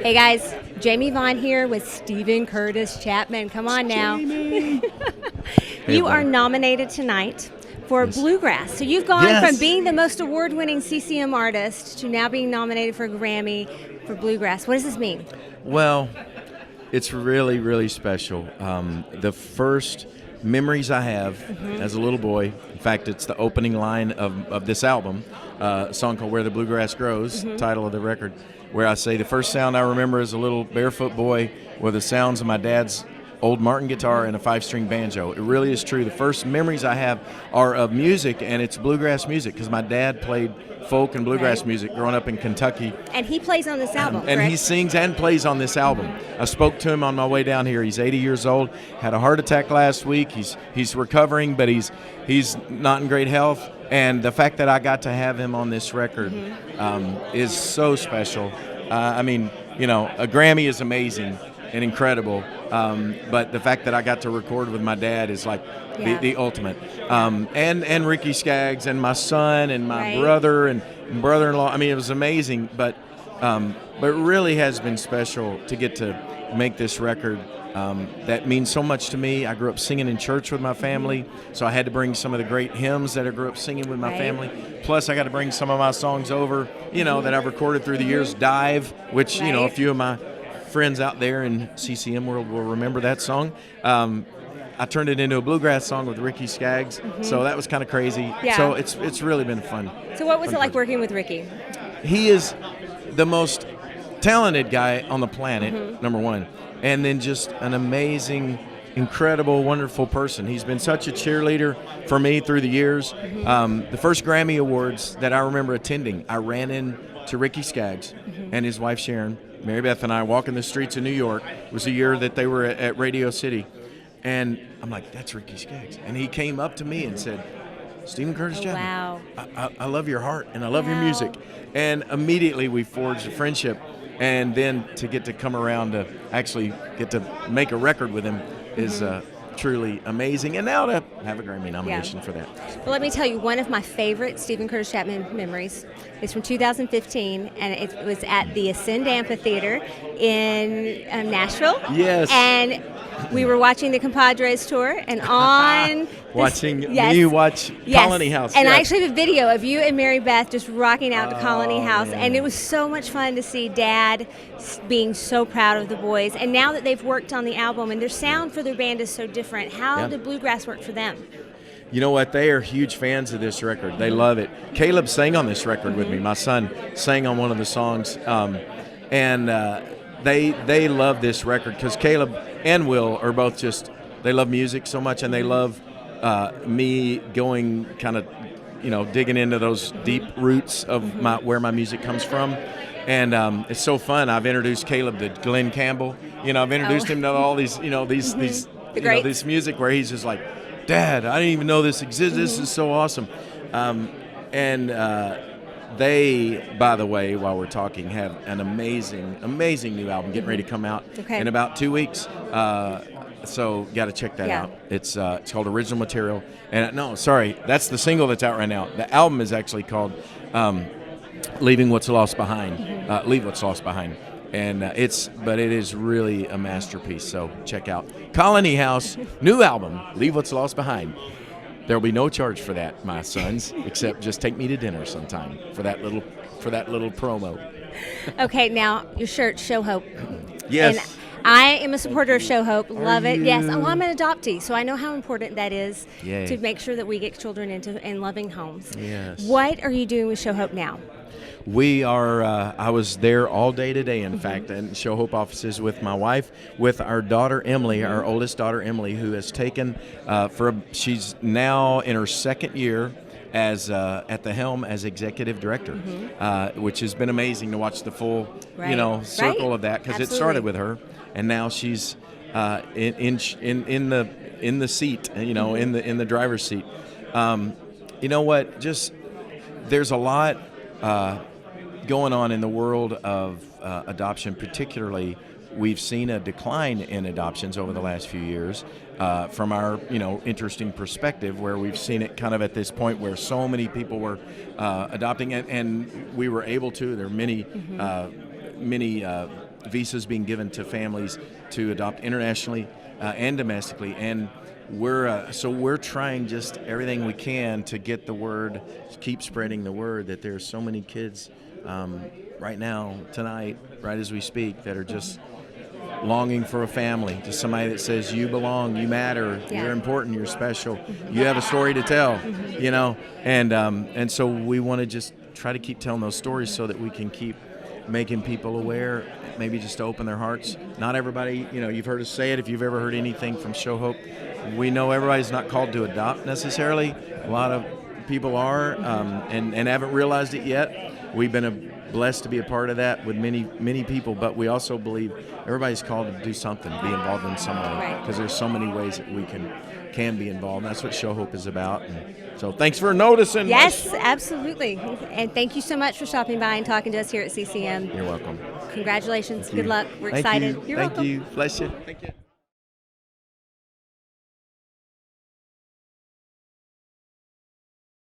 Hey guys, Jamie Vaughn here with Stephen Curtis Chapman. Come on now. You are nominated tonight for Bluegrass. So you've gone from being the most award-winning CCM artist to now being nominated for a Grammy for Bluegrass. What does this mean? Well, it's really, really special. The first memories I have as a little boy, in fact, it's the opening line of this album, a song called Where the Bluegrass Grows, title of the record, where I say the first sound I remember as a little barefoot boy were the sounds of my dad's old Martin guitar and a 5-string banjo. It really is true. The first memories I have are of music, and it's bluegrass music, because my dad played folk and bluegrass music growing up in Kentucky. And he plays on this album, and correct? he sings and plays on this album. I spoke to him on my way down here. He's 80 years old, had a heart attack last week. He's recovering, but he's not in great health. And the fact that I got to have him on this record is so special. I mean, you know, a Grammy is amazing and incredible, but the fact that I got to record with my dad is like the ultimate. And Ricky Skaggs and my son and my brother and brother-in-law. I mean, it was amazing, but it really has been special to get to make this record. That means so much to me. I grew up singing in church with my family, so I had to bring some of the great hymns that I grew up singing with my family. Plus, I got to bring some of my songs over, you know, that I've recorded through the years. Dive, which, you know, a few of my friends out there in CCM world will remember that song. I turned it into a bluegrass song with Ricky Skaggs, so that was kind of crazy. So it's really been fun. So what was it like working with Ricky? He is the most talented guy on the planet, number one, and then just an amazing, incredible, wonderful person. He's been such a cheerleader for me through the years. The first Grammy Awards that I remember attending, I ran into Ricky Skaggs and his wife Sharon. Mary Beth and I walking the streets of New York. It was the year that they were at Radio City. And I'm like, that's Ricky Skaggs. And he came up to me and said, Stephen Curtis Chapman, I love your heart and I love your music. And immediately we forged a friendship. And then to get to come around to actually get to make a record with him is truly amazing. And now to have a Grammy nomination for that. Well, let me tell you, one of my favorite Stephen Curtis Chapman memories is from 2015, and it was at the Ascend Amphitheater in Nashville. Yes. And we were watching the Compadres tour, and on watching me watch Colony House. And I actually have a video of you and Mary Beth just rocking out to Colony House, and it was so much fun to see Dad being so proud of the boys. And now that they've worked on the album, and their sound for their band is so different, how did Bluegrass work for them? You know what? They are huge fans of this record. They love it. Caleb sang on this record with me. My son sang on one of the songs, and they love this record because Caleb and Will are both just, they love music so much, and they love me going kind of, you know, digging into those deep roots of where my music comes from. And it's so fun. I've introduced Caleb to Glenn Campbell. You know, I've introduced him to all these, you know, these this music where he's just like, Dad, I didn't even know this existed. This is so awesome. They, by the way, while we're talking, have an amazing new album getting ready to come out in about 2 weeks. So got to check that out. It's called Original Material. And that's the single that's out right now. The album is actually called Leaving What's Lost Behind. Leave What's Lost Behind. And it is really a masterpiece. So check out Colony House, new album, Leave What's Lost Behind. There will be no charge for that, my sons, except just take me to dinner sometime for that little promo. Okay, now your shirt, Show Hope. Yes. And I am a supporter of Show Hope. Love it. Yes. Oh, I'm an adoptee, so I know how important that is to make sure that we get children in loving homes. Yes. What are you doing with Show Hope now? We are, I was there all day today, in fact, in Show Hope offices with my wife, with our daughter Emily, our oldest daughter Emily, who has taken, she's now in her second year as at the helm as executive director, which has been amazing to watch the full, circle of that, because it started with her, and now she's in the seat, in the driver's seat. You know what? Just there's a lot going on in the world of adoption. Particularly, we've seen a decline in adoptions over the last few years from our interesting perspective, where we've seen it kind of at this point where so many people were adopting, and we were able to. There are many visas being given to families to adopt internationally and domestically, and we're trying just everything we can to get the word, keep spreading the word that there's so many kids right now, tonight, right as we speak, that are just longing for a family, just somebody that says you belong, you matter, you're important, you're special, you have a story to tell, you know, and so we want to just try to keep telling those stories so that we can keep making people aware, maybe just to open their hearts. Not everybody, you know, you've heard us say it, if you've ever heard anything from Show Hope, we know everybody's not called to adopt necessarily. A lot of people are and haven't realized it yet. We've been blessed to be a part of that with many people, but we also believe everybody's called to do something, be involved in some way, because there's so many ways that we can be involved. And that's what Show Hope is about. And so thanks for noticing. Yes, absolutely. And thank you so much for stopping by and talking to us here at CCM. You're welcome. Congratulations. Thank you. Good luck. We're Thank excited. you. You're Thank welcome. you. Bless you. Thank you.